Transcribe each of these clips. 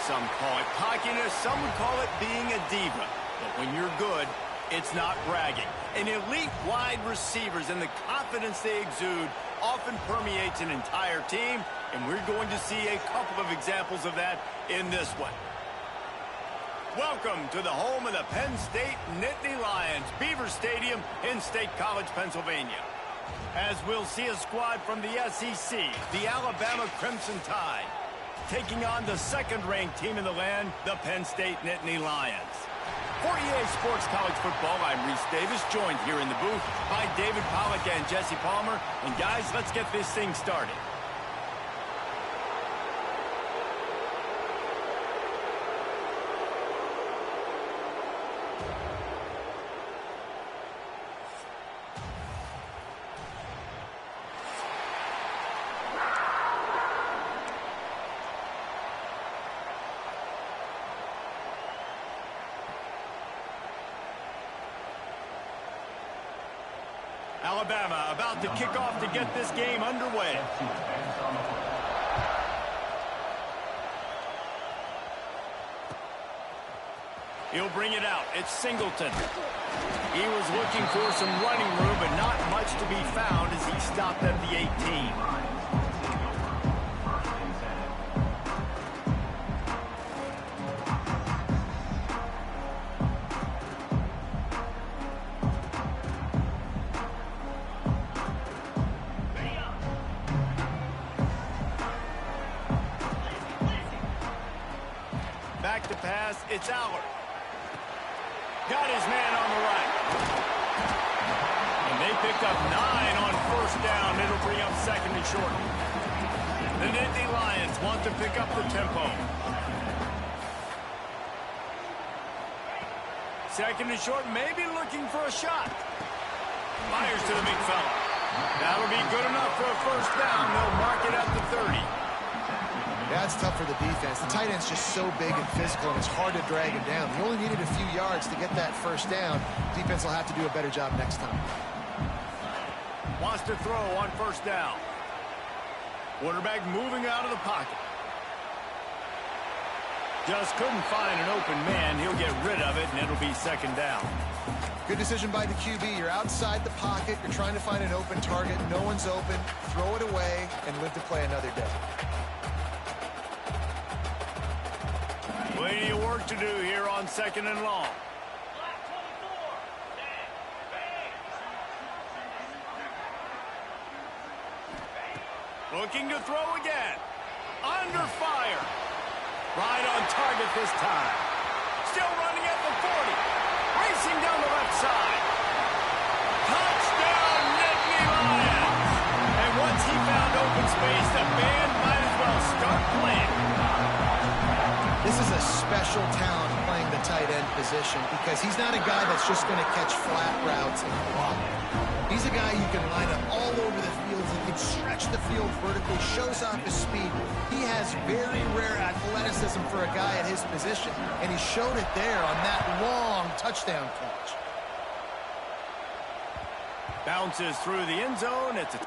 Some call it cockiness, some would call it being a diva. But when you're good, it's not bragging. And elite wide receivers and the confidence they exude often permeates an entire team, and we're going to see a couple of examples of that in this one. Welcome to the home of the Penn State Nittany Lions, Beaver Stadium in State College, Pennsylvania. As we'll see a squad from the SEC, the Alabama Crimson Tide, taking on the second-ranked team in the land, the Penn State Nittany Lions. For EA Sports College Football, I'm Reese Davis, joined here in the booth by David Pollack and Jesse Palmer. And guys, let's get this thing started. Alabama about to kick off to get this game underway. He'll bring it out. It's Singleton. He was looking for some running room, but not much to be found as he stopped at the 18. Back to pass, it's Allard. Got his man on the right. And they picked up 9 on first down. It'll bring up second and short. The Nittany Lions want to pick up the tempo. Second and short, maybe looking for a shot. Fires to the big fella. That'll be good enough for a first down. They'll mark it at the 30. That's tough for the defense. The tight end's just so big and physical, and it's hard to drag him down. He only needed a few yards to get that first down. Defense will have to do a better job next time. Wants to throw on first down. Quarterback moving out of the pocket. Just couldn't find an open man. He'll get rid of it, and it'll be second down. Good decision by the QB. You're outside the pocket. You're trying to find an open target. No one's open. Throw it away and live to play another day. Plenty of work to do here on second and long. Looking to throw again. Under fire. Right on target this time. Still running at the 40. Racing down the left side. Touchdown, Nittany Lions. And once he found open space, the band might as well start playing. This is a special talent playing the tight end position because he's not a guy that's just going to catch flat routes and block. He's a guy you can line up all over the field. He can stretch the field vertically, shows off his speed. He has very rare athleticism for a guy at his position, and he showed it there on that long touchdown catch. Bounces through the end zone. It's a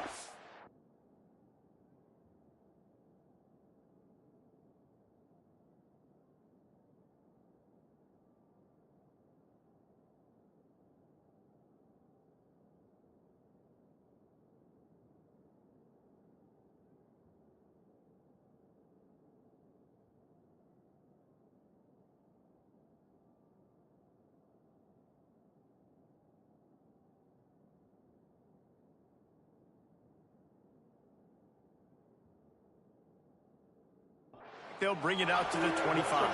they'll bring it out to the 25.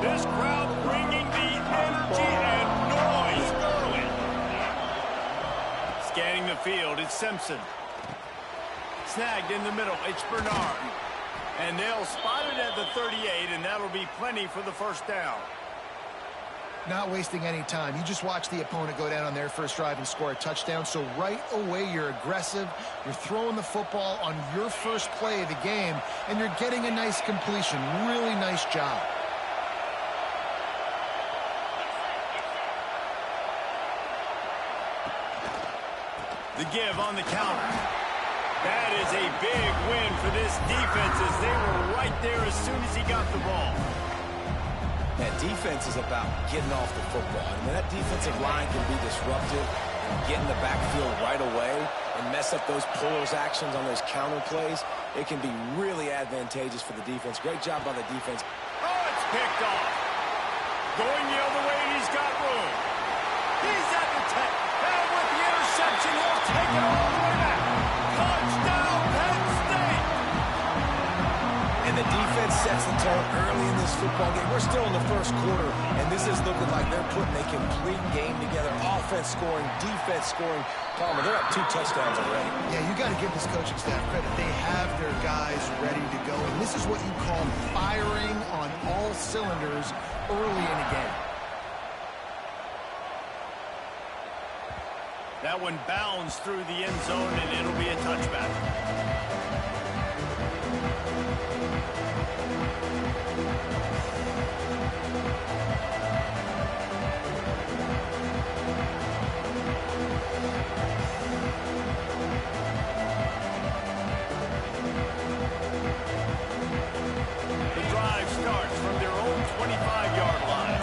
This crowd bringing the energy and noise early. Scanning the field, it's Simpson. Snagged in the middle, it's Bernard. And they'll spot it at the 38, and that'll be plenty for the first down. Not wasting any time. You just watch the opponent go down on their first drive and score a touchdown. So right away, you're aggressive. You're throwing the football on your first play of the game, and you're getting a nice completion. Really nice job. The give on the counter. That is a big win for this defense as they were right there as soon as he got the ball. That defense is about getting off the football. I mean, that defensive line can be disruptive and get in the backfield right away and mess up those pullers actions on those counter plays. It can be really advantageous for the defense. Great job by the defense. Oh, it's picked off. Going the other way, and he's got room. He's at the 10. And with the interception, he'll take it all the way back. Touchdown, Penn State! And the defense sets the tone early in this football game. We're still in the first quarter, and this is looking like they're putting a complete game together. Offense scoring, defense scoring. Palmer, they're up 2 touchdowns already. Yeah, you got to give this coaching staff credit. They have their guys ready to go, and this is what you call firing on all cylinders early in a game. That one bounds through the end zone, and it'll be a touchback. The drive starts from their own 25-yard line.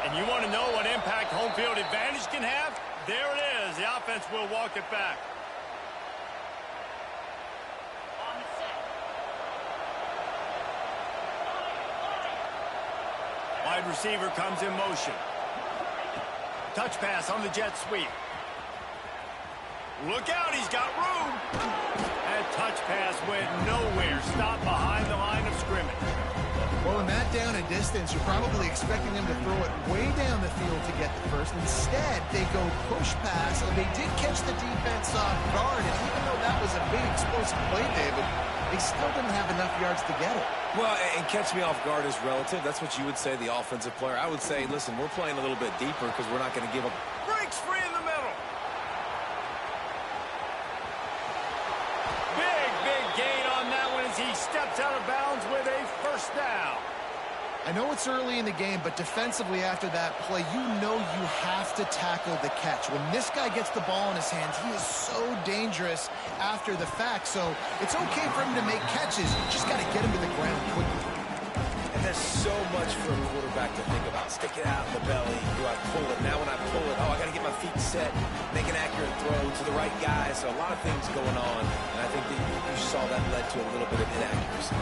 And you want to know what impact home field advantage can have? There it is. The offense will walk it back. Wide receiver comes in motion. Touch pass on the jet sweep. Look out, he's got room. That touch pass went nowhere. Stopped behind the line of scrimmage. Well, in that down and distance, you're probably expecting them to throw it way down the field to get the first. Instead, they go push pass, and they did catch the defense off guard. And even though that was a big explosive play, David, they still didn't have enough yards to get it. Well, and catch me off guard is relative. That's what you would say, the offensive player. I would say, listen, we're playing a little bit deeper because we're not going to give up. Breaks free in the middle. Big gain on that one as he steps out of bounds with a first down. I know it's early in the game, but defensively after that play, you know you have to tackle the catch. When this guy gets the ball in his hands, he is so dangerous after the fact. So it's okay for him to make catches. You just got to get him to the ground quickly. And there's so much for a quarterback to think about. Stick it out in the belly. Do I pull it? Now when I pull it, I got to get my feet set, make an accurate throw to the right guy. So a lot of things going on. And I think that you saw that led to a little bit of inaccuracy.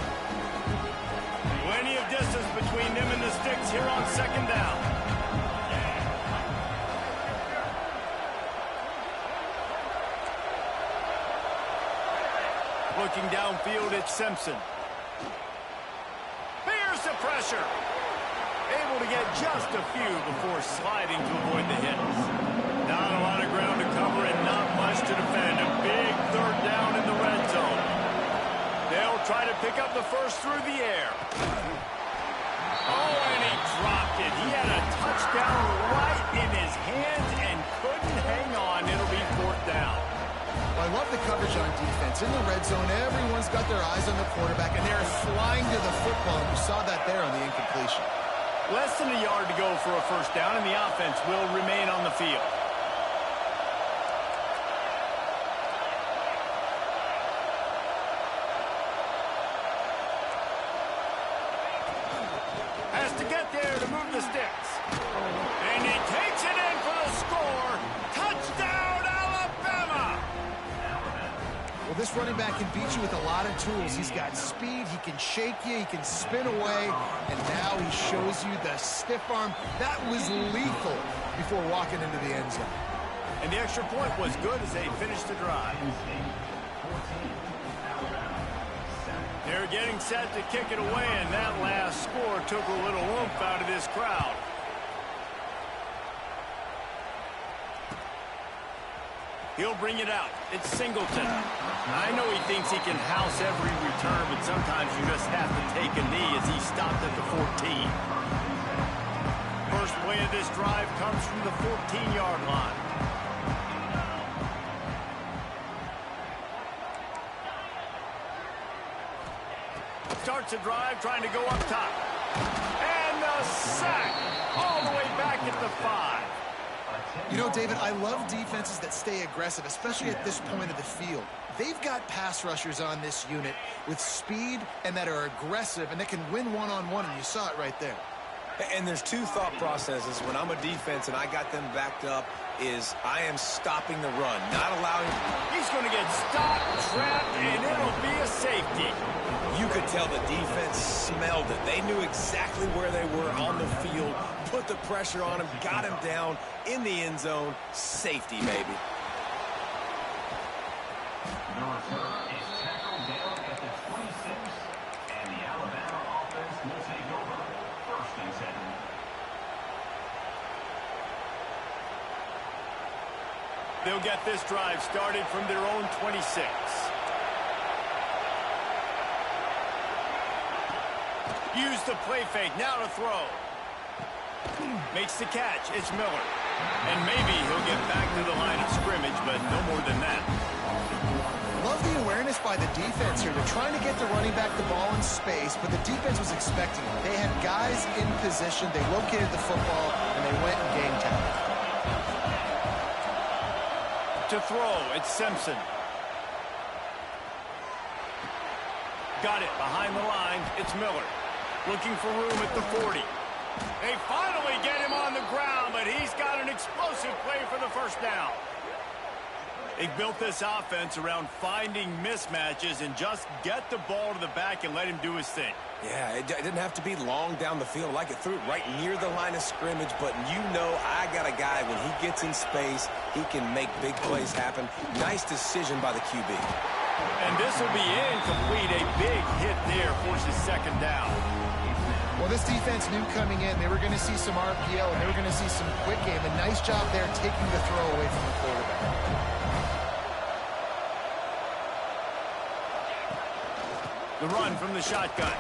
Plenty of distance between them and the sticks here on second down. Looking downfield, it's Simpson. Bears the pressure. Able to get just a few before sliding to avoid the hits. Not a lot of ground to cover and not much to defend. A big third down in the red zone. They'll try to pick up the first through the air. Oh, and he dropped it. He had a touchdown right in his hands and couldn't hang on. It'll be fourth down. Well, I love the coverage on defense. In the red zone, everyone's got their eyes on the quarterback, and they're flying to the football. You saw that there on the incompletion. Less than a yard to go for a first down, and the offense will remain on the field. Has to get there to move the sticks. And he takes it in for the score. Touchdown, Alabama! Well, this running back can beat you with a lot of tools. He's got speed, he can shake you, he can spin away, and now he shows you the stiff arm. That was lethal before walking into the end zone. And the extra point was good as they finished the drive. They're getting set to kick it away, and that last score took a little oomph out of this crowd. He'll bring it out. It's Singleton. I know he thinks he can house every return, but sometimes you just have to take a knee as he stopped at the 14. First play of this drive comes from the 14-yard line. Starts a drive trying to go up top. And the sack all the way back at the 5. You know, David, I love defenses that stay aggressive, especially at this point of the field. They've got pass rushers on this unit with speed and that are aggressive and that can win one-on-one, and you saw it right there. And there's two thought processes when I'm a defense and I got them backed up is I am stopping the run, not allowing... He's going to get stopped, trapped, and it'll be a safety. You could tell the defense smelled it. They knew exactly where they were on the field, put the pressure on him, got him down in the end zone. Safety, baby. The return is tackled down at the 26, and the Alabama offense will take over. 1st and 7. They'll get this drive started from their own 26. Use the play fake, now to throw. Makes the catch, it's Miller. And maybe he'll get back to the line of scrimmage, but no more than that. Love the awareness by the defense here. They're trying to get the running back the ball in space, but the defense was expecting it. They had guys in position, they located the football, and they went and game time. To throw, it's Simpson. Got it behind the line, it's Miller. Looking for room at the 40. They finally get him on the ground, but he's got an explosive play for the first down. They built this offense around finding mismatches and just get the ball to the back and let him do his thing. Yeah, it didn't have to be long down the field. Like it threw it right near the line of scrimmage, but you know I got a guy, when he gets in space, he can make big plays happen. Nice decision by the QB. And this will be incomplete. A big hit there forces 2nd down. Well, this defense knew coming in they were going to see some RPO and they were going to see some quick game. A nice job there taking the throw away from the quarterback. The run from the shotgun.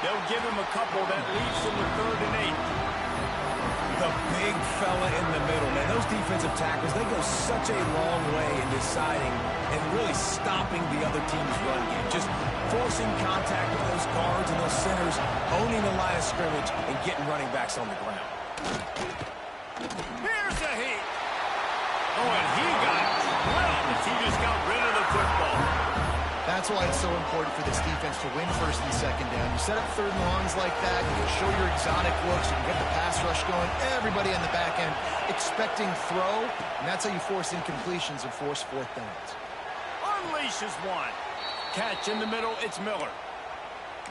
They'll give him a couple that leads him to 3rd and 8. The big fella in the middle, man. Those defensive tackles, they go such a long way in deciding and really stopping the other team's run game. Just forcing contact with those guards and those centers, owning the line of scrimmage, and getting running backs on the ground. Here's a heat. Oh, and he got drilled as he just got rid of the football. That's why it's so important for this defense to win 1st and 2nd down. You set up 3rd and longs like that, you can show your exotic looks, you can get the pass rush going, everybody on the back end expecting throw, and that's how you force incompletions and force 4th downs. Unleashes one. Catch in the middle, it's Miller.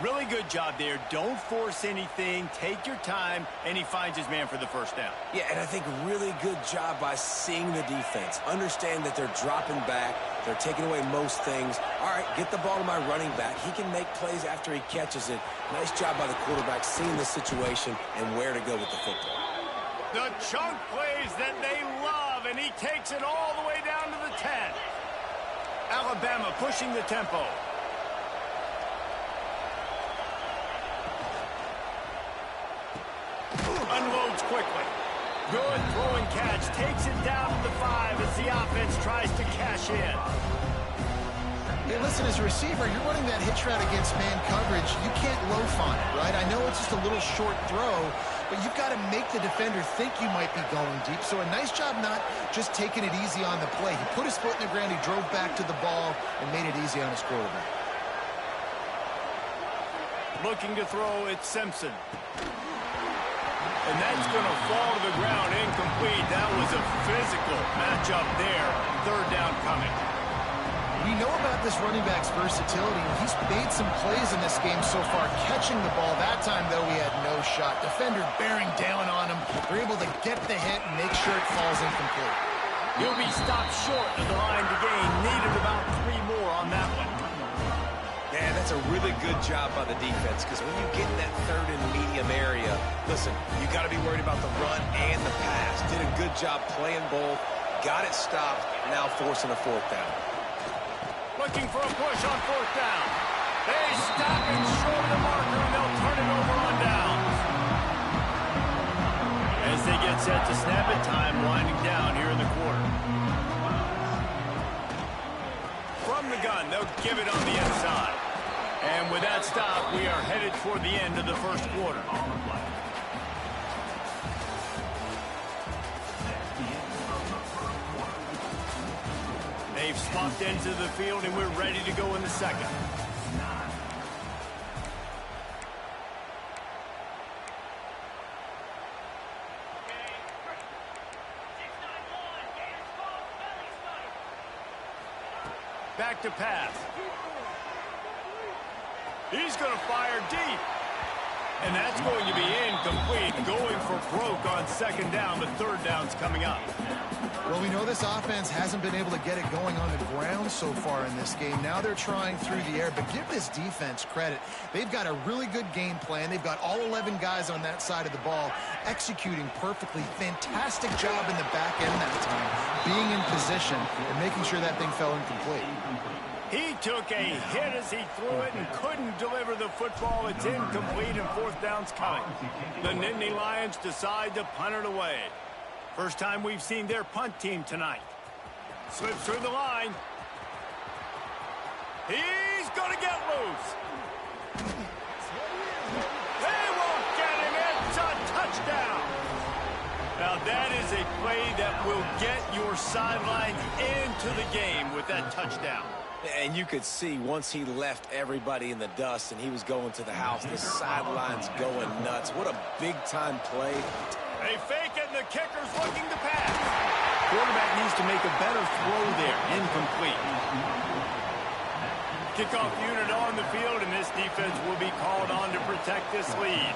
Really good job there. Don't force anything. Take your time, and he finds his man for the 1st down. Yeah, and I think really good job by seeing the defense. Understand that they're dropping back. They're taking away most things. All right, get the ball to my running back. He can make plays after he catches it. Nice job by the quarterback seeing the situation and where to go with the football. The chunk plays that they love, and he takes it all the way down to the 10. Alabama pushing the tempo. Unloads quickly. Good throw and catch. Takes it down to the 5 as the offense tries to cash in. Hey, listen, as a receiver, you're running that hitch route against man coverage. You can't loaf on it, right? I know it's just a little short throw, but you've got to make the defender think you might be going deep. So a nice job not just taking it easy on the play. He put his foot in the ground, he drove back to the ball, and made it easy on his quarterback. Looking to throw, it's Simpson. And that's going to fall to the ground incomplete. That was a physical matchup there. 3rd down coming. We know about this running back's versatility. He's made some plays in this game so far, catching the ball. That time, though, he had no shot. Defender bearing down on him. They're able to get the hit and make sure it falls incomplete. He'll be stopped short of the line to gain. Needed about 3 more on that one. Yeah, that's a really good job by the defense, because when you get in that 3rd and medium area, listen, you got to be worried about the run and the pass. Did a good job playing both, got it stopped, now forcing a fourth down. Looking for a push on fourth down. They stop it short of the marker, and they'll turn it over on downs. As they get set to snap it, time winding down here in the quarter. From the gun, they'll give it on the inside. And with that stop, we are headed toward the end of the first quarter. They've swapped into the field, and we're ready to go in the second. Back to pass. He's going to fire deep. And that's going to be incomplete. Going for broke on second down. The third down's coming up. Well, we know this offense hasn't been able to get it going on the ground so far in this game. Now they're trying through the air, but give this defense credit. They've got a really good game plan. They've got all 11 guys on that side of the ball executing perfectly. Fantastic job in the back end that time, being in position and making sure that thing fell incomplete. He took a hit as he threw it and couldn't deliver the football. It's incomplete and fourth down's coming. The Nittany Lions decide to punt it away. First time we've seen their punt team tonight. Slips through the line. He's going to get loose. They won't get him. It's a touchdown. Now that is a play that will get your sidelines into the game with that touchdown. And you could see once he left everybody in the dust and he was going to the house, the sidelines going nuts. What a big-time play. They fake it, and the kicker's looking to pass. Quarterback needs to make a better throw there. Incomplete. Kickoff unit on the field, and this defense will be called on to protect this lead.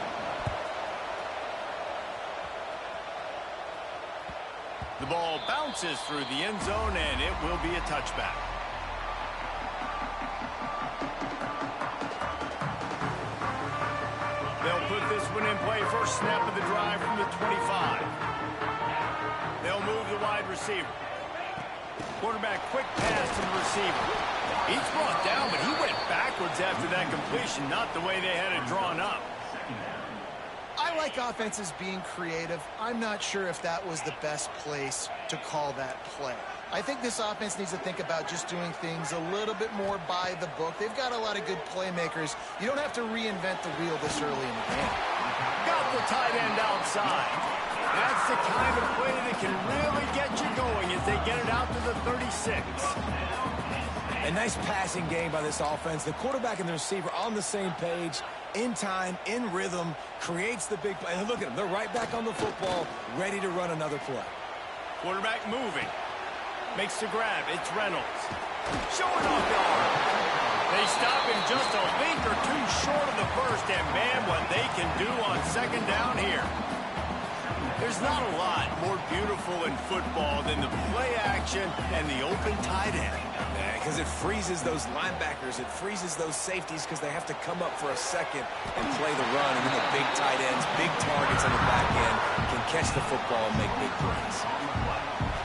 The ball bounces through the end zone, and it will be a touchback. They'll put this one in play. First snap of the drive from the 25. They'll move the wide receiver. Quarterback quick pass to the receiver. He's brought down, but he went backwards after that completion, not the way they had it drawn up. I like offenses being creative. I'm not sure if that was the best place to call that play. I think this offense needs to think about just doing things a little bit more by the book. They've got a lot of good playmakers. You don't have to reinvent the wheel this early in the game. Got the tight end outside. That's the kind of play that can really get you going as they get it out to the 36. A nice passing game by this offense. The quarterback and the receiver on the same page, in time, in rhythm, creates the big play. And look at them. They're right back on the football, ready to run another play. Quarterback moving. Makes the grab. It's Reynolds. Showing off the arm. They stop him just a link or two short of the first. And, man, what they can do on second down here. There's not a lot more beautiful in football than the play action and the open tight end. Because it freezes those linebackers. It freezes those safeties because they have to come up for a second and play the run. And then the big tight ends, big targets on the back end can catch the football and make big plays.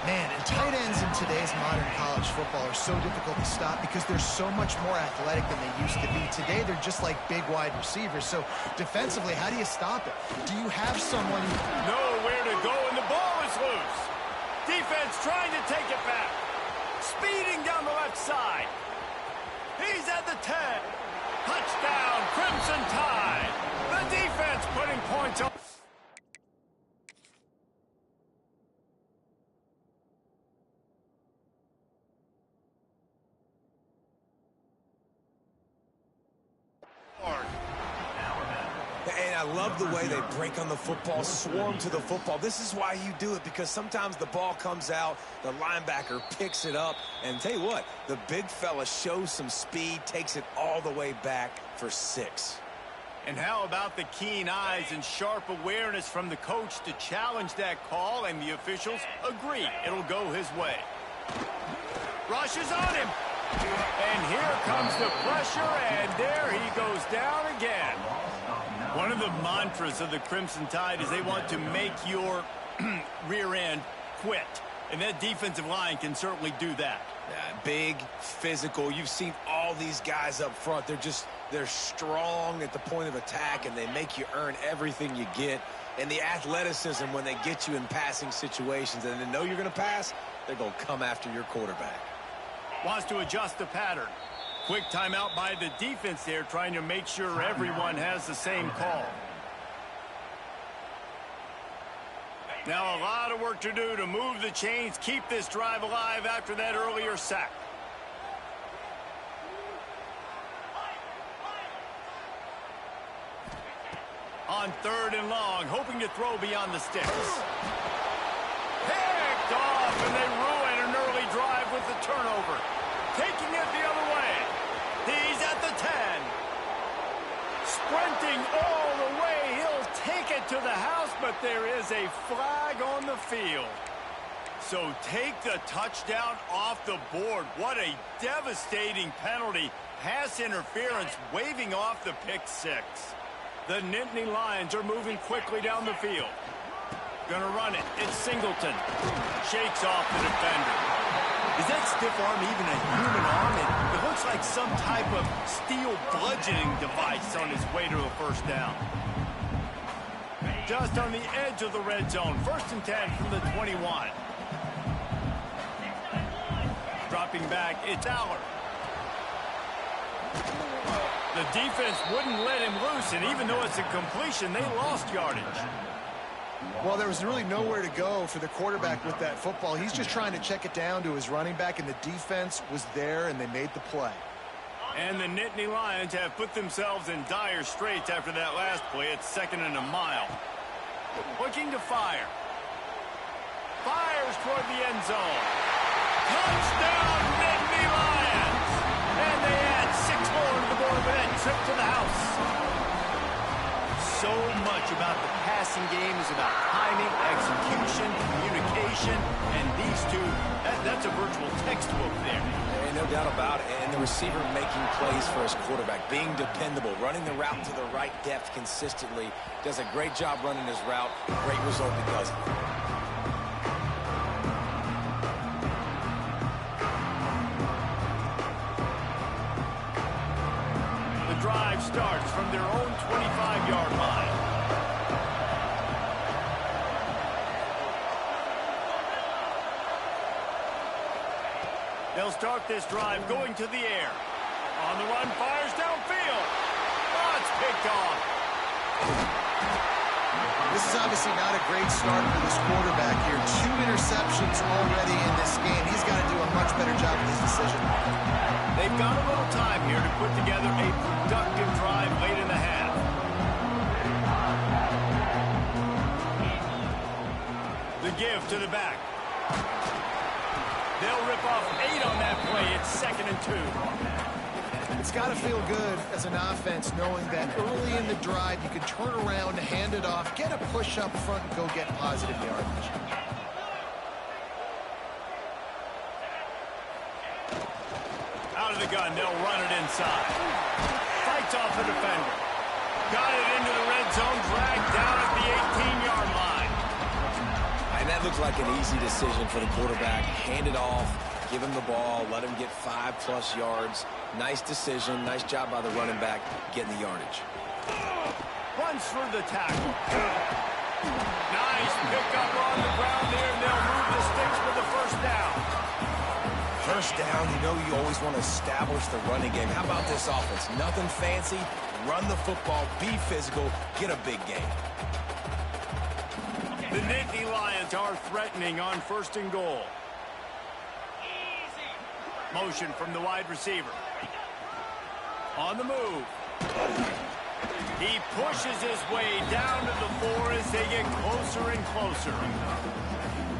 Man, and tight ends in today's modern college football are so difficult to stop because they're so much more athletic than they used to be. Today, they're just like big wide receivers. So defensively, how do you stop it? Do you have someone who... Nowhere to go, and the ball is loose. Defense trying to take it back. Speeding down the left side. He's at the 10. Touchdown, Crimson Tide. The defense putting points on. And I love the way they break on the football, swarm to the football. This is why you do it, because sometimes the ball comes out, the linebacker picks it up, and tell you what, the big fella shows some speed, takes it all the way back for 6. And how about the keen eyes and sharp awareness from the coach to challenge that call, and the officials agree it'll go his way. Rushes on him. And here comes the pressure, and there he goes down again. One of the mantras of the Crimson Tide is they want to make your rear end quit. And that defensive line can certainly do that. Yeah, big, physical. You've seen all these guys up front. They're strong at the point of attack, and they make you earn everything you get. And the athleticism when they get you in passing situations and they know you're going to pass, they're going to come after your quarterback. Wants to adjust the pattern. Quick timeout by the defense there, trying to make sure everyone has the same call. Now a lot of work to do to move the chains, keep this drive alive after that earlier sack. On 3rd and long, hoping to throw beyond the sticks. Picked off, and they ruin an early drive with the turnover. Taking it the other way. He's at the 10. Sprinting all the way. He'll take it to the house, but there is a flag on the field. So take the touchdown off the board. What a devastating penalty. Pass interference, waving off the pick 6. The Nittany Lions are moving quickly down the field. Gonna run it. It's Singleton. Shakes off the defender. Is that stiff arm even a human arm? It looks like some type of steel bludgeoning device on his way to a first down. Just on the edge of the red zone. 1st and 10 from the 21. Dropping back, it's Aller. The defense wouldn't let him loose, and even though it's a completion, they lost yardage. Well, there was really nowhere to go for the quarterback with that football. He's just trying to check it down to his running back, and the defense was there, and they made the play. And the Nittany Lions have put themselves in dire straits after that last play. It's 2nd and a mile. Looking to fire. Fires toward the end zone. Touchdown, Nittany Lions! And they add 6 more to the board with that trip to the house. So much about the passing game is about timing, execution, communication, and these two, that's a virtual textbook there. No doubt about it. And the receiver making plays for his quarterback, being dependable, running the route to the right depth consistently, does a great job running his route. Great result because of it. The drive starts from their own 25-yard line. They'll start this drive going to the air. On the run, fires downfield. Oh, it's picked off. This is obviously not a great start for this quarterback here. 2 interceptions already in this game. He's got to do a much better job with his decision. They've got a little time here to put together a productive drive late in the half. The give to the back. They'll rip off 8 on that play. It's 2nd and 2. It's got to feel good as an offense knowing that early in the drive you can turn around, hand it off, get a push up front, and go get positive yardage. Out of the gun, they'll run it inside. Fights off the defender. Got it into the red zone, dragged down at the 18-yard line. And that looked like an easy decision for the quarterback. Hand it off, give him the ball, let him get 5+ yards. Nice decision, nice job by the running back getting the yardage. Runs through the tackle. Nice pickup on the ground there, and they'll move the sticks for the first down. First down, you know you always want to establish the running game. How about this offense? Nothing fancy, run the football, be physical, get a big gain. The Nittany Lions are threatening on 1st and goal. Motion from the wide receiver. On the move. He pushes his way down to the 4 as they get closer and closer.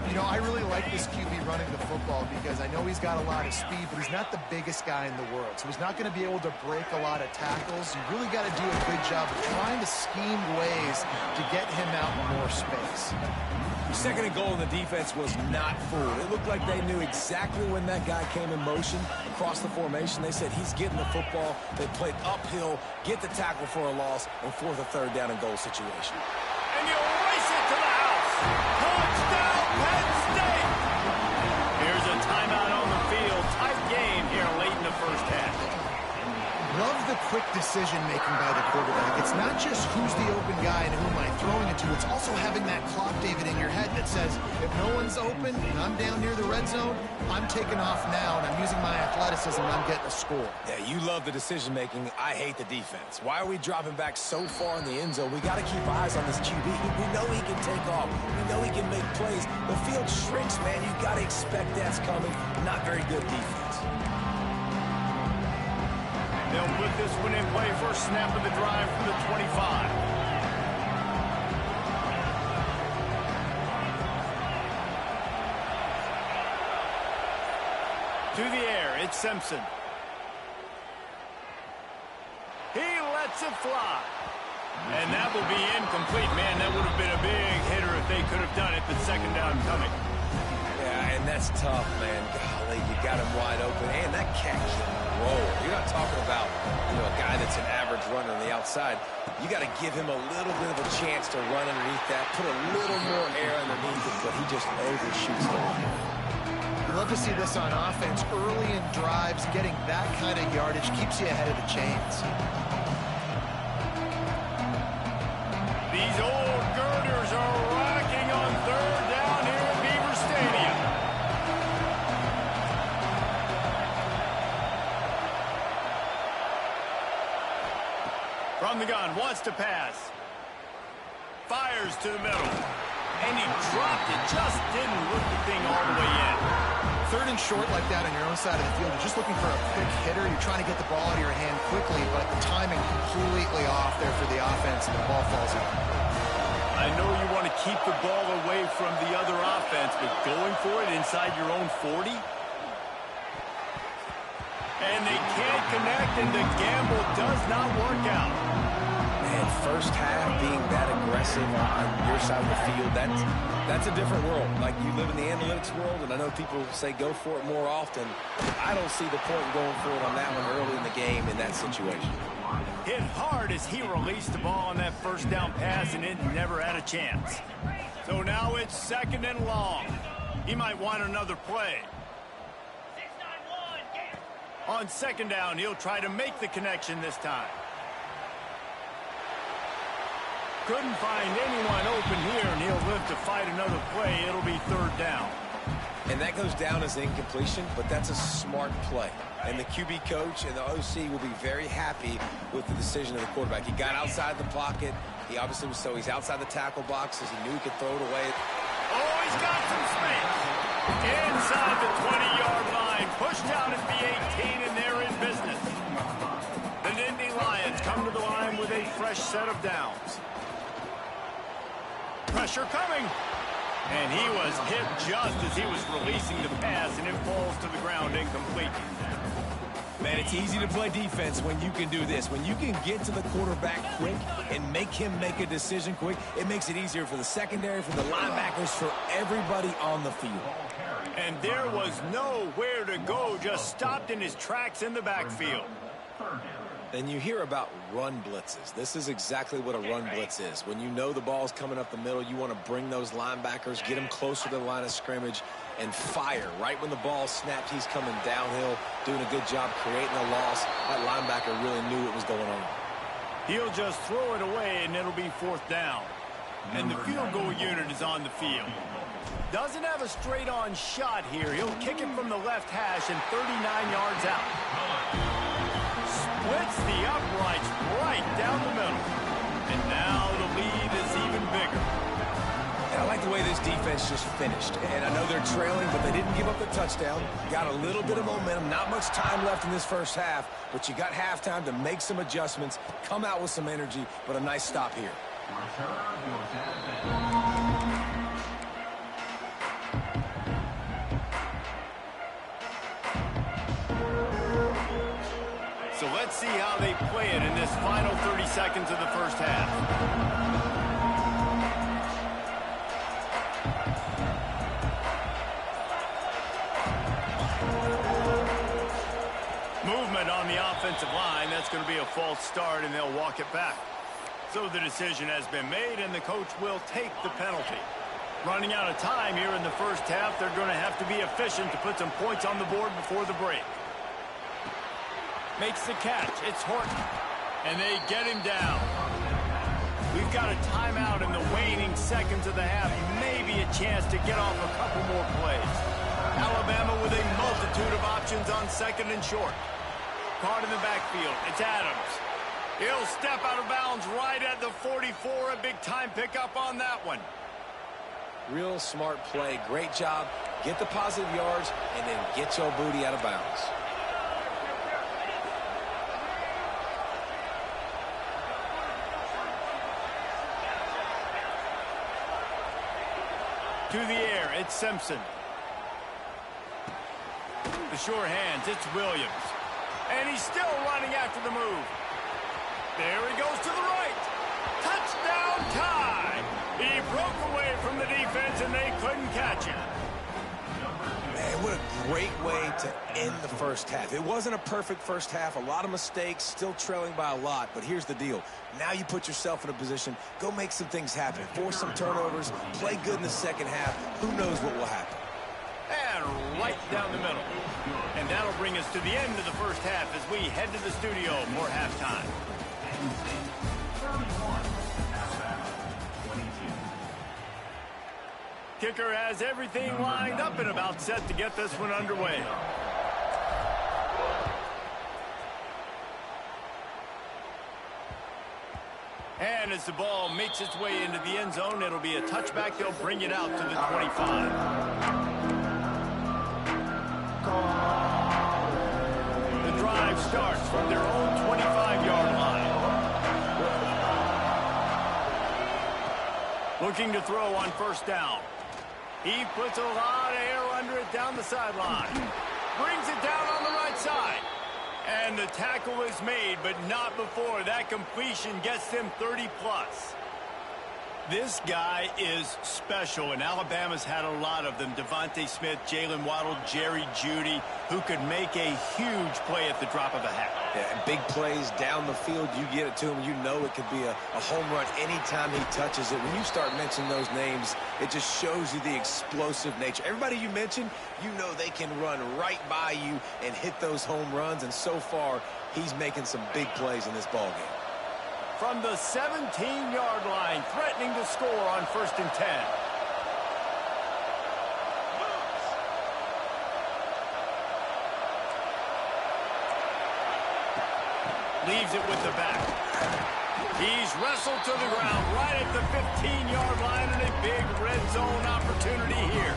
You know, I really like this QB running the football because I know he's got a lot of speed, but he's not the biggest guy in the world. So he's not going to be able to break a lot of tackles. You really got to do a good job of trying to scheme ways to get him out in more space. 2nd and goal, and the defense was not fooled. It looked like they knew exactly when that guy came in motion across the formation. They said he's getting the football. They played uphill, get the tackle for a loss, and 4th or 3rd down and goal situation. And you'll race it to the house. Touchdown, Penn State! Love the quick decision-making by the quarterback. It's not just who's the open guy and who am I throwing it to. It's also having that clock, David, in your head that says, if no one's open and I'm down near the red zone, I'm taking off now, and I'm using my athleticism, and I'm getting a score. Yeah, you love the decision-making. I hate the defense. Why are we dropping back so far in the end zone? We got to keep eyes on this QB. We know he can take off. We know he can make plays. The field shrinks, man. You got to expect that's coming. Not very good defense. They'll put this one in play. First snap of the drive from the 25. To the air, it's Simpson. He lets it fly. And that will be incomplete. Man, that would have been a big hitter if they could have done it, but second down coming. Yeah, and that's tough, man. Golly, you got him wide open. And that cat can roll. You're not talking about, a guy that's an average runner on the outside. You got to give him a little bit of a chance to run underneath that, put a little more air underneath it, but he just overshoots the line. I love to see this on offense. Early in drives, getting that kind of yardage keeps you ahead of the chains. These old girders are rocking on third down here at Beaver Stadium. From the gun, wants to pass. Fires to the middle. And he dropped it. Just didn't look the thing all the way in. Third and short like that on your own side of the field, you're just looking for a quick hitter. You're trying to get the ball out of your hand quickly, but the timing completely off there for the offense, and the ball falls out. I know you want to keep the ball away from the other offense, but going for it inside your own 40? And they can't connect, and the gamble does not work out. Man, first half being that aggressive on your side of the field, that's a different world. Like, you live in the analytics world, and I know people say go for it more often. I don't see the point in going for it on that one early in the game in that situation. Hit hard as he released the ball on that first down pass, and it never had a chance. So now it's second and long. He might want another play. On second down, he'll try to make the connection this time. Couldn't find anyone open here, and he'll live to fight another play. It'll be third down. And that goes down as an incompletion, but that's a smart play. And the QB coach and the OC will be very happy with the decision of the quarterback. He got outside the pocket. He obviously was he's outside the tackle boxes. He knew he could throw it away. Oh, he's got some space. Inside the 20-yard line. Pushed out at the 18, and they're in business. The Nittany Lions come to the line with a fresh set of downs. Pressure coming. And he was hit just as he was releasing the pass, and it falls to the ground incomplete. Man, it's easy to play defense when you can do this. When you can get to the quarterback quick and make him make a decision quick, it makes it easier for the secondary, for the linebackers, for everybody on the field. And there was nowhere to go, just stopped in his tracks in the backfield. Then you hear about run blitzes. This is exactly what a run blitz is. When you know the ball's coming up the middle, you want to bring those linebackers, get them closer to the line of scrimmage, and fire. Right when the ball snapped, he's coming downhill, doing a good job creating a loss. That linebacker really knew what was going on. He'll just throw it away, and it'll be fourth down. And the field goal unit is on the field. Doesn't have a straight-on shot here. He'll kick it from the left hash and 39 yards out. Splits the uprights right down the middle. And now the lead is even bigger. And I like the way this defense just finished. And I know they're trailing, but they didn't give up the touchdown. Got a little bit of momentum. Not much time left in this first half, but you got halftime to make some adjustments, come out with some energy, but a nice stop here. So let's see how they play it in this final 30 seconds of the first half. Movement on the offensive line. That's going to be a false start, and they'll walk it back. So the decision has been made, and the coach will take the penalty. Running out of time here in the first half, they're going to have to be efficient to put some points on the board before the break. Makes the catch. It's Horton. And they get him down. We've got a timeout in the waning seconds of the half. Maybe a chance to get off a couple more plays. Alabama with a multitude of options on second and short. Caught in the backfield. It's Adams. He'll step out of bounds right at the 44. A big-time pickup on that one. Real smart play. Great job. Get the positive yards and then get your booty out of bounds. To the air, it's Simpson. The sure hands, it's Williams. And he's still running after the move. There he goes to the right. Touchdown Tide. He broke away from the defense and they couldn't catch him. Man, what a great way to end the first half. It wasn't a perfect first half. A lot of mistakes, still trailing by a lot. But here's the deal. Now you put yourself in a position, go make some things happen. Force some turnovers, play good in the second half. Who knows what will happen? And right down the middle. And that'll bring us to the end of the first half as we head to the studio for halftime. Kicker has everything lined up and about set to get this one underway. And as the ball makes its way into the end zone, it'll be a touchback. They'll bring it out to the 25. The drive starts from their own 25-yard line. Looking to throw on first down. He puts a lot of air under it down the sideline. Brings it down on the right side. And the tackle is made, but not before that completion gets them 30-plus. This guy is special, and Alabama's had a lot of them. Devontae Smith, Jalen Waddle, Jerry Jeudy, who could make a huge play at the drop of a hat. Yeah, and big plays down the field, you get it to him, you know it could be a home run anytime he touches it. When you start mentioning those names, it just shows you the explosive nature. Everybody you mentioned, you know they can run right by you and hit those home runs, and so far, he's making some big plays in this ballgame. From the 17-yard line, threatening to score on 1st and 10. Leaves it with the back. He's wrestled to the ground right at the 15-yard line and a big red zone opportunity here.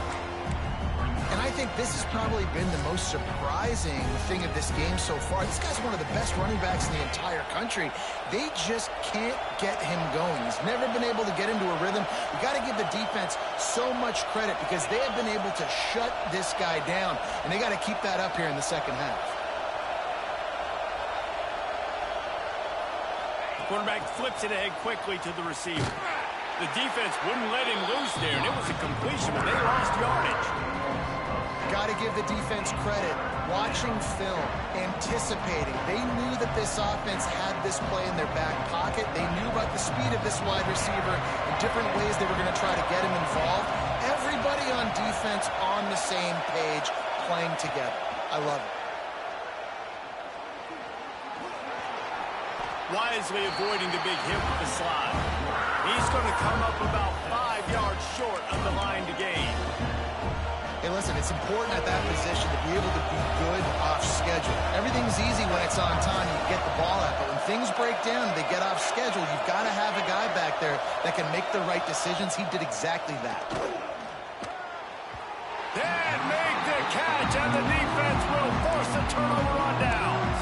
And I think this has probably been the most surprising thing of this game so far. This guy's one of the best running backs in the entire country. They just can't get him going. He's never been able to get into a rhythm. You got to give the defense so much credit because they have been able to shut this guy down, and they got to keep that up here in the second half. Quarterback flips it ahead quickly to the receiver. The defense wouldn't let him loose there, and it was a completion, but they lost yardage. Got to give the defense credit. Watching film, anticipating. They knew that this offense had this play in their back pocket. They knew about the speed of this wide receiver and different ways they were going to try to get him involved. Everybody on defense on the same page, playing together. I love it. Wisely avoiding the big hit with the slide. He's going to come up about 5 yards short of the line to gain. Hey, listen, it's important at that position to be able to be good off schedule. Everything's easy when it's on time. You get the ball out. But when things break down, they get off schedule. You've got to have a guy back there that can make the right decisions. He did exactly that. And make the catch, and the defense will force a turnover on downs.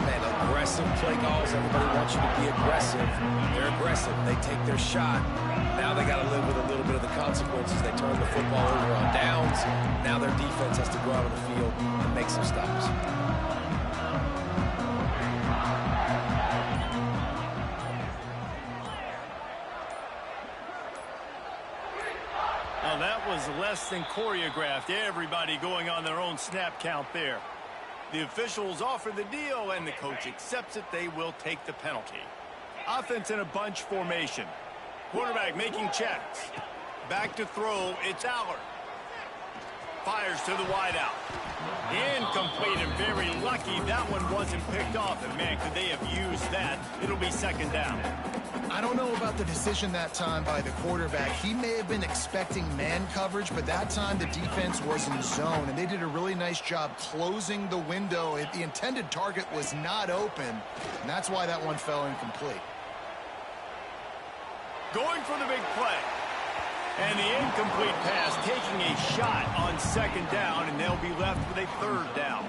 Man, aggressive play calls. Everybody wants you to be aggressive. They're aggressive. They take their shot. Now they got to live with a little bit of the consequences. They turn the football over on downs. Now their defense has to go out on the field and make some stops. Now that was less than choreographed. Everybody going on their own snap count there. The officials offer the deal, and the coach accepts it. They will take the penalty. Offense in a bunch formation. Quarterback making checks. Back to throw, it's Aller. Fires to the wideout. Incomplete and very lucky that one wasn't picked off. And, man, could they have used that? It'll be second down. I don't know about the decision that time by the quarterback. He may have been expecting man coverage, but that time the defense was in zone, and they did a really nice job closing the window. The intended target was not open, and that's why that one fell incomplete. Going for the big play. And the incomplete pass taking a shot on second down, and they'll be left with a third down.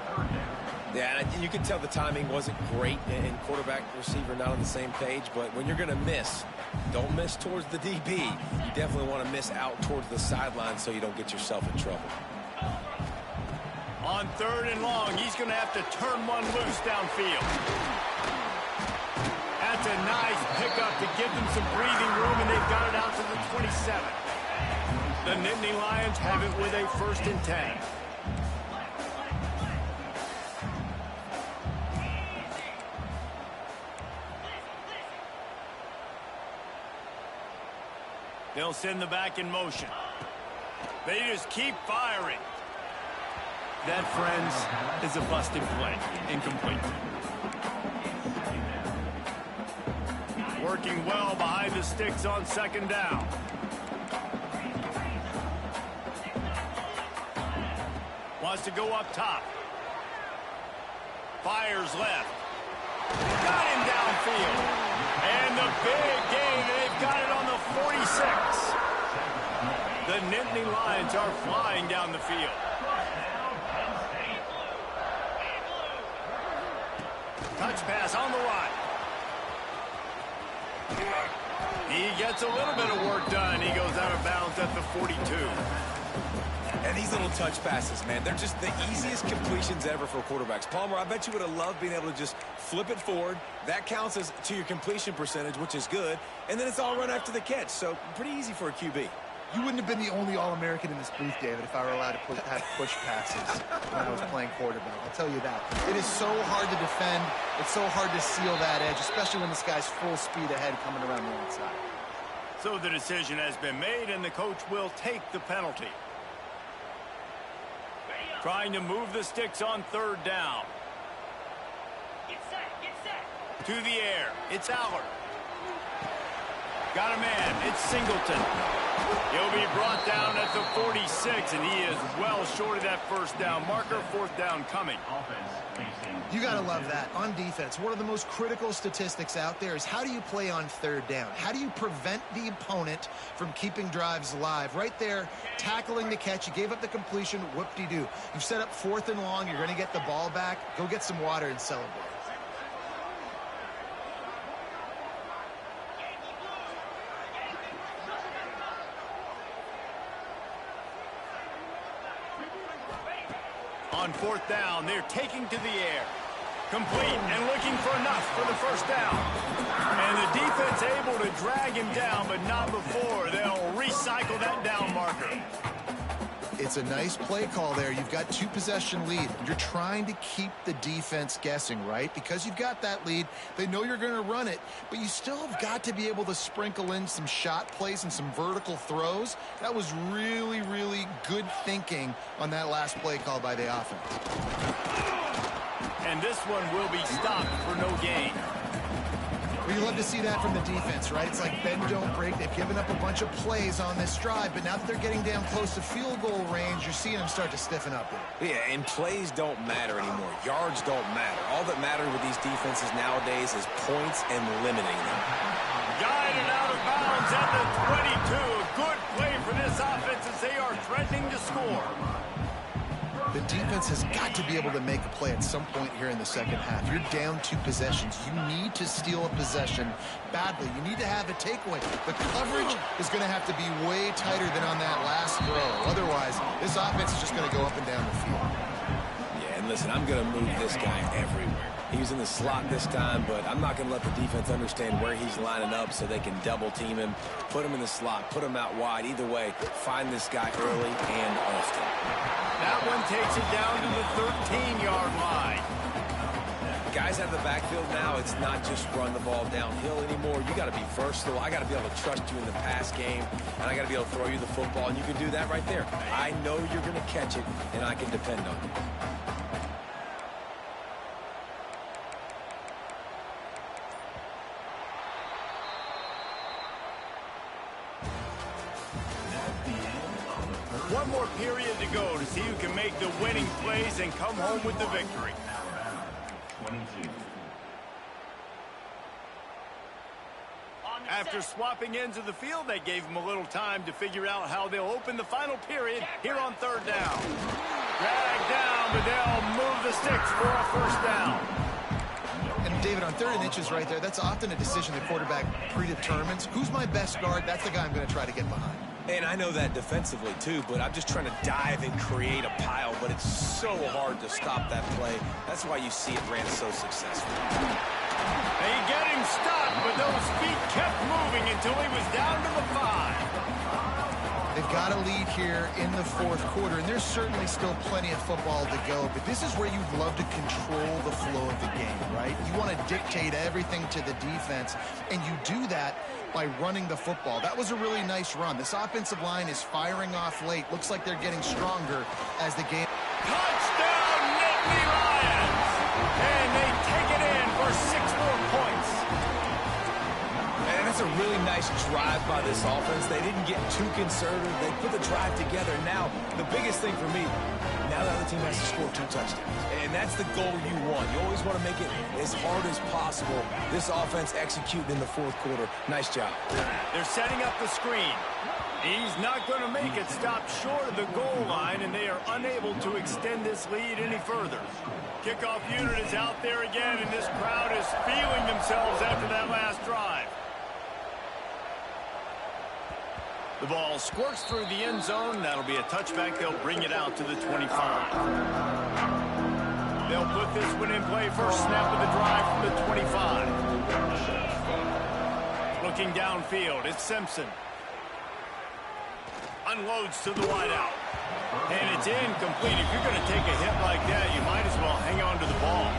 Yeah, and you can tell the timing wasn't great, and quarterback and receiver not on the same page, but when you're going to miss, don't miss towards the DB. You definitely want to miss out towards the sideline so you don't get yourself in trouble. On third and long, he's going to have to turn one loose downfield. That's a nice pickup to give them some breathing room, and they've got it out to the 27. The Nittany Lions have it with a 1st and 10. They'll send the back in motion. They just keep firing. That, friends, is a busted play. Incomplete. Working well behind the sticks on second down. Wants to go up top. Fires left. Got him downfield. And the big gain, they've got it on the 46. The Nittany Lions are flying down the field. Touch pass on the right. He gets a little bit of work done. He goes out of bounds at the 42. And these little touch passes, man, they're just the easiest completions ever for quarterbacks. Palmer, I bet you would have loved being able to just flip it forward. That counts as to your completion percentage, which is good. And then it's all run after the catch. So pretty easy for a QB. You wouldn't have been the only All-American in this booth, David, if I were allowed to have push passes when I was playing quarterback. I'll tell you that. It is so hard to defend. It's so hard to seal that edge, especially when this guy's full speed ahead coming around the outside. So the decision has been made, and the coach will take the penalty. Trying to move the sticks on third down. Get set. To the air. It's Allard. Got a man. It's Singleton. He'll be brought down at the 46, and he is well short of that first down marker. 4th down coming. You got to love that. On defense, one of the most critical statistics out there is how do you play on third down? How do you prevent the opponent from keeping drives alive? Right there, tackling the catch. You gave up the completion. Whoop-de-doo. You've set up 4th and long. You're going to get the ball back. Go get some water and celebrate. On 4th down, they're taking to the air. Complete and looking for enough for the first down. And the defense able to drag him down, but not before. They'll recycle that down marker. It's a nice play call there. You've got 2-possession lead. You're trying to keep the defense guessing, right? Because you've got that lead. They know you're going to run it, but you still have got to be able to sprinkle in some shot plays and some vertical throws. That was really, really good thinking on that last play call by the offense. And this one will be stopped for no gain. Well, you love to see that from the defense, right? It's like bend, don't break. They've given up a bunch of plays on this drive, but now that they're getting down close to field goal range, you're seeing them start to stiffen up there. Yeah, and plays don't matter anymore. Yards don't matter. All that matters with these defenses nowadays is points and limiting them. Guided out of bounds at the 22. A good play for this offense as they are threatening to score. The defense has got to be able to make a play at some point here in the second half. You're down 2 possessions. You need to steal a possession badly. You need to have a takeaway. The coverage is going to have to be way tighter than on that last throw. Otherwise, this offense is just going to go up and down the field. Yeah, and listen, I'm going to move this guy everywhere. He was in the slot this time, but I'm not going to let the defense understand where he's lining up so they can double team him, put him in the slot, put him out wide. Either way, find this guy early and often. That one takes it down to the 13-yard line. Guys out of the backfield now, it's not just run the ball downhill anymore. You got to be versatile. I got to be able to trust you in the pass game, and I got to be able to throw you the football, and you can do that right there. I know you're going to catch it, and I can depend on you. One more period to go to see who can make the winning plays and come home with the victory. 22. After swapping ends of the field, they gave them a little time to figure out how they'll open the final period here on third down. Dragged down, but they'll move the sticks for a first down. And David, on 3rd and inches right there, that's often a decision the quarterback predetermines. Who's my best guard? That's the guy I'm going to try to get behind. And I know that defensively, too, but I'm just trying to dive and create a pile, but it's so hard to stop that play. That's why you see it ran so successful. They get him stopped, but those feet kept moving until he was down to the 5. They've got a lead here in the 4th quarter, and there's certainly still plenty of football to go, but this is where you'd love to control the flow of the game, right? You want to dictate everything to the defense, and you do that by running the football. That was a really nice run. This offensive line is firing off late. Looks like they're getting stronger as the game... Touchdown, Nittany Lions! And they take it in for 6 more points. And that's a really nice drive by this offense. They didn't get too conservative. They put the drive together. Now, the biggest thing for me, now the other team has to score 2 touchdowns. And that's the goal you want. You always want to make it as hard as possible. This offense executing in the 4th quarter. Nice job. They're setting up the screen. He's not going to make it stop short of the goal line, and they are unable to extend this lead any further. Kickoff unit is out there again, and this crowd is feeling themselves after that last drive. The ball squirts through the end zone. That'll be a touchback. They'll bring it out to the 25. They'll put this one in play. First snap of the drive from the 25. Looking downfield, it's Simpson. Unloads to the wideout. And it's incomplete. If you're going to take a hit like that, you might as well hang on to the ball.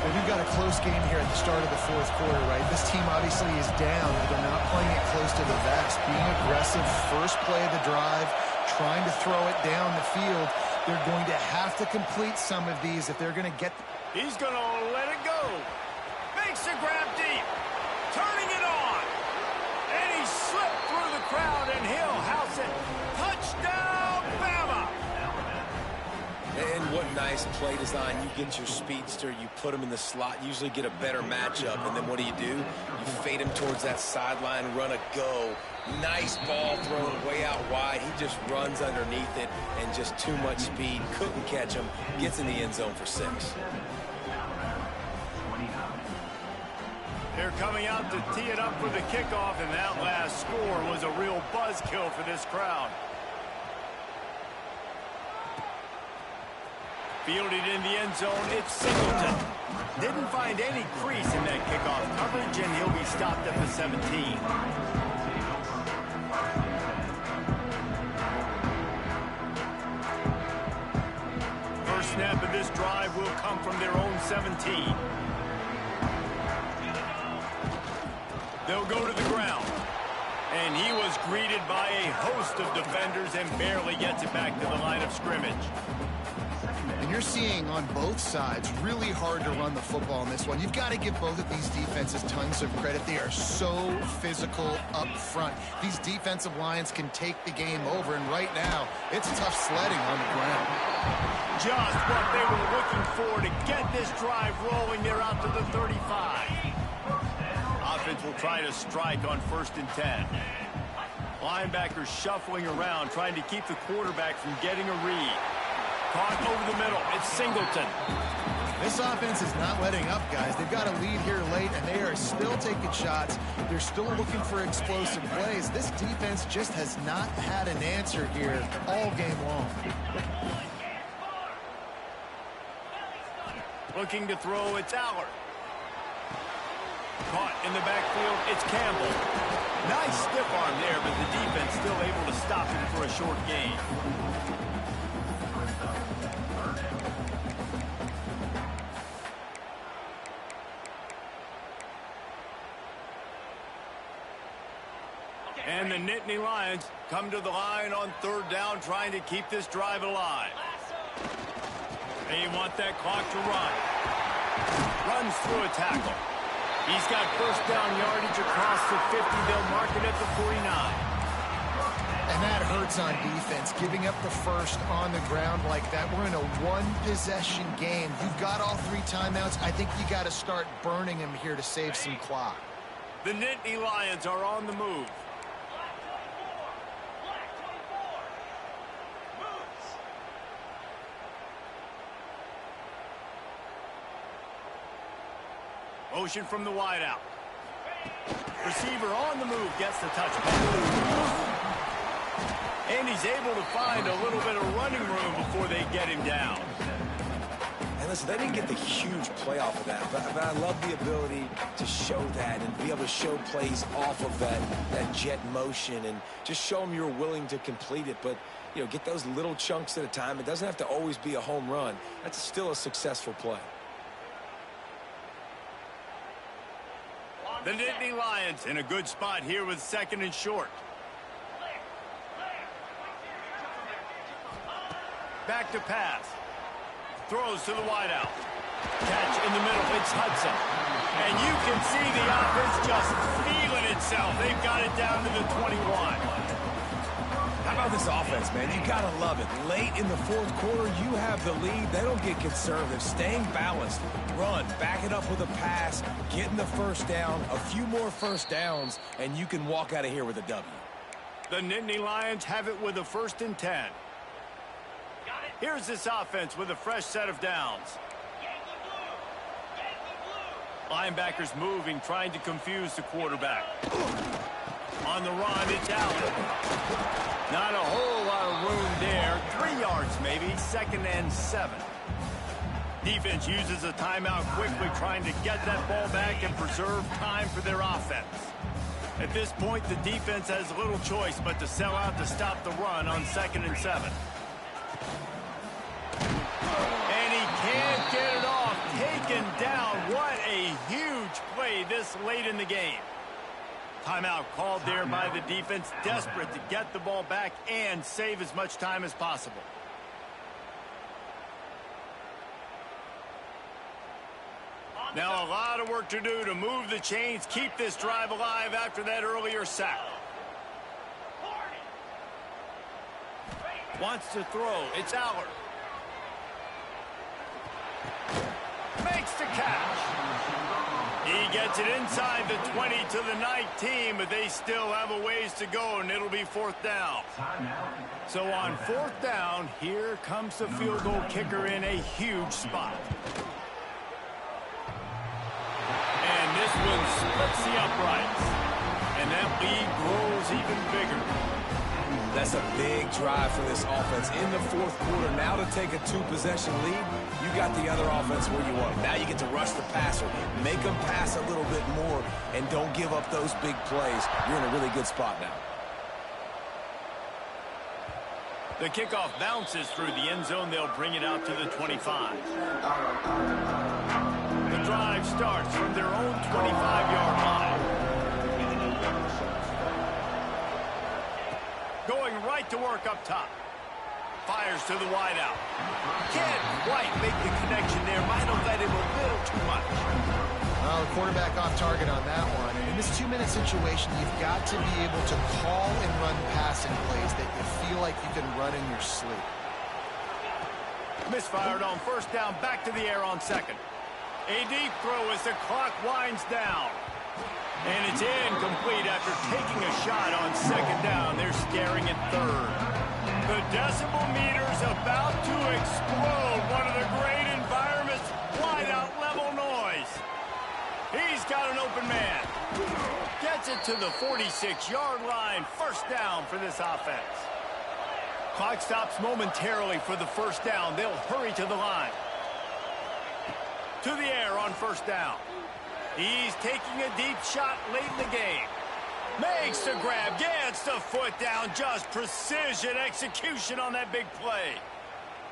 Well, we've got a close game here at the start of the 4th quarter, right? This team obviously is down, but they're not playing it close to the vest. Being aggressive, first play of the drive, trying to throw it down the field. They're going to have to complete some of these if they're going to get... He's going to let it go. Makes a grab deep. Turning it on. And he slipped through the crowd, and he'll house it. Touchdown, Bama! And what nice play design. You get your speedster, you put him in the slot, usually get a better matchup, and then what do? You fade him towards that sideline, run a go. Nice ball thrown way out wide. He just runs underneath it, and just too much speed. Couldn't catch him. Gets in the end zone for 6. They're coming out to tee it up for the kickoff, and that last score was a real buzzkill for this crowd. Fielded in the end zone, it's Singleton. Didn't find any crease in that kickoff coverage, and he'll be stopped at the 17. First snap of this drive will come from their own 17. They'll go to the ground. And he was greeted by a host of defenders and barely gets it back to the line of scrimmage. And you're seeing on both sides really hard to run the football in this one. You've got to give both of these defenses tons of credit. They are so physical up front. These defensive lines can take the game over, and right now, it's tough sledding on the ground. Just what they were looking for to get this drive rolling. They're out to the 35. Offense will try to strike on 1st and 10. Linebackers shuffling around, trying to keep the quarterback from getting a read. Caught over the middle. It's Singleton. This offense is not letting up, guys. They've got a lead here late, and they are still taking shots. They're still looking for explosive plays. This defense just has not had an answer here all game long. Looking to throw, it's Allard. Caught in the backfield, it's Campbell. Nice stiff arm there, but the defense still able to stop him for a short gain. And the Nittany Lions come to the line on third down, trying to keep this drive alive. They want that clock to run. Runs through a tackle. He's got first down yardage across the 50. They'll mark it at the 49. And that hurts on defense, giving up the first on the ground like that. We're in a one-possession game. You've got all 3 timeouts. I think you got to start burning them here to save some clock. The Nittany Lions are on the move. Motion from the wideout. Receiver on the move gets the touchback. And he's able to find a little bit of running room before they get him down. And listen, they didn't get the huge play off of that, but I love the ability to show that and be able to show plays off of that jet motion and just show them you're willing to complete it. But, you know, get those little chunks at a time. It doesn't have to always be a home run. That's still a successful play. The Nittany Lions in a good spot here with 2nd and short. Back to pass. Throws to the wideout. Catch in the middle. It's Hudson. And you can see the offense just feeling itself. They've got it down to the 21. How about this offense, man? You got to love it. Late in the 4th quarter, you have the lead. They don't get conservative. Staying balanced. Run. Back it up with a pass. Getting the first down. A few more first downs, and you can walk out of here with a W. The Nittany Lions have it with a 1st and 10. Here's this offense with a fresh set of downs. Linebackers moving, trying to confuse the quarterback. On the run, it's Allen. Not a whole lot of room there. 3 yards maybe, 2nd and 7. Defense uses a timeout quickly, trying to get that ball back and preserve time for their offense. At this point, the defense has little choice but to sell out to stop the run on 2nd and 7. And he can't get it off. Taken down. What a huge play this late in the game. Timeout called there by the defense, desperate to get the ball back and save as much time as possible. Now a lot of work to do to move the chains, keep this drive alive after that earlier sack. Wants to throw. It's Allard. Makes the catch. He gets it inside the 20 to the 19, but they still have a ways to go, and it'll be 4th down. So on 4th down, here comes the field goal kicker in a huge spot. And this one splits the uprights. And that lead grows even bigger. That's a big drive for this offense in the 4th quarter. Now to take a 2-possession lead, you got the other offense where you want them. Now you get to rush the passer, make them pass a little bit more, and don't give up those big plays. You're in a really good spot now. The kickoff bounces through the end zone. They'll bring it out to the 25. The drive starts from their own 25-yard line. Going right to work up top. Fires to the wideout. Can't quite make the connection there. Might have let him a little too much. Well, the quarterback off target on that one. And in this 2-minute situation, you've got to be able to call and run passing plays that you feel like you can run in your sleep. Misfired on 1st down. Back to the air on 2nd. A deep throw as the clock winds down. And it's incomplete after taking a shot on 2nd down. They're staring at 3rd. The decibel meter's about to explode. One of the great environments. Wide-out level noise. He's got an open man. Gets it to the 46-yard line. 1st down for this offense. Clock stops momentarily for the 1st down. They'll hurry to the line. To the air on 1st down. He's taking a deep shot late in the game. Makes the grab, gets the foot down. Just precision execution on that big play.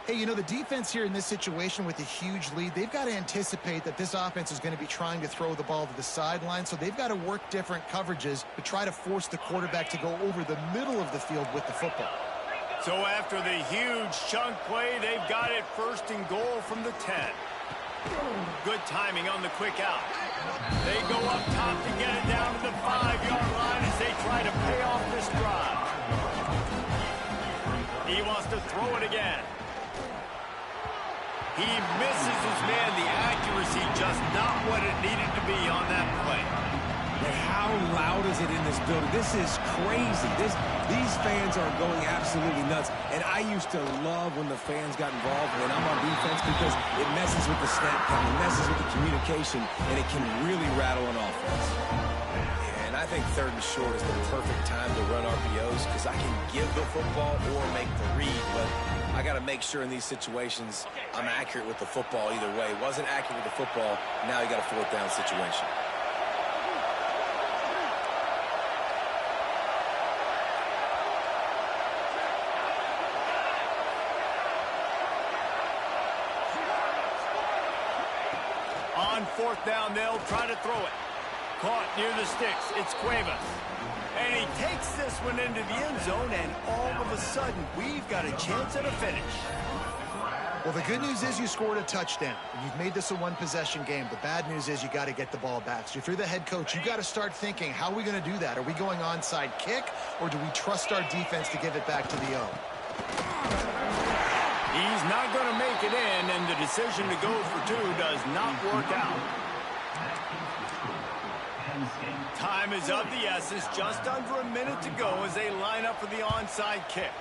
Hey, you know, the defense here in this situation with a huge lead, they've got to anticipate that this offense is going to be trying to throw the ball to the sideline, so they've got to work different coverages to try to force the quarterback to go over the middle of the field with the football. So after the huge chunk play, they've got it 1st and goal from the 10. Good timing on the quick out. They go up top to get it down to the 5-yard line as they try to pay off this drive. He wants to throw it again. He misses his man. The accuracy just not what it needed to be on that play. And how loud is it in this building? This is crazy. These fans are going absolutely nuts. And I used to love when the fans got involved when I'm on defense because it messes with the snap count, it messes with the communication, and it can really rattle an offense. And I think 3rd and short is the perfect time to run RPOs because I can give the football or make the read, but I got to make sure in these situations I'm accurate with the football either way. Wasn't accurate with the football, now you got a 4th down situation. On 4th down, they'll try to throw it. Caught near the sticks. It's Cuevas. And he takes this one into the end zone, and all of a sudden, we've got a chance at a finish. Well, the good news is you scored a touchdown. You've made this a one-possession game. The bad news is you got to get the ball back. So if you're the head coach, you got to start thinking, how are we going to do that? Are we going onside kick, or do we trust our defense to give it back to the O? He's not going to make it in, and the decision to go for 2 does not work out. Time is of the essence, just under a minute to go as they line up for the onside kick.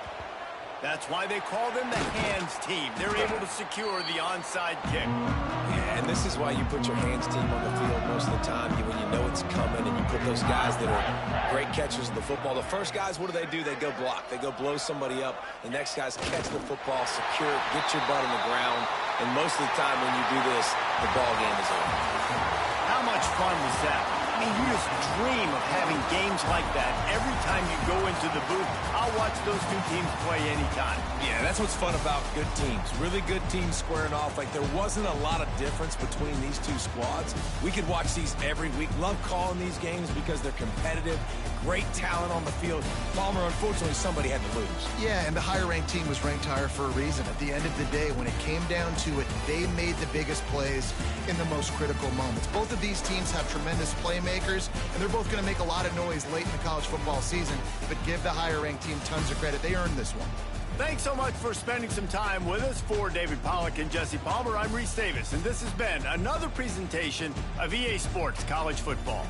That's why they call them the hands team. They're able to secure the onside kick. Yeah, and this is why you put your hands team on the field most of the time when you know it's coming, and you put those guys that are great catchers of the football. The first guys, what do? They go block. They go blow somebody up. The next guys catch the football, secure it, get your butt on the ground. And most of the time when you do this, the ball game is over. How much fun was that? I mean, you just dream of having games like that. Every time you go into the booth, I'll watch those 2 teams play anytime. Yeah, that's what's fun about good teams. Really good teams squaring off. Like, there wasn't a lot of difference between these 2 squads. We could watch these every week. Love calling these games because they're competitive. Great talent on the field. Palmer, unfortunately, somebody had to lose. Yeah, and the higher-ranked team was ranked higher for a reason. At the end of the day, when it came down to it, they made the biggest plays in the most critical moments. Both of these teams have tremendous playmakers, and they're both going to make a lot of noise late in the college football season, but give the higher-ranked team tons of credit. They earned this one. Thanks so much for spending some time with us. For David Pollack and Jesse Palmer, I'm Reese Davis, and this has been another presentation of EA Sports College Football.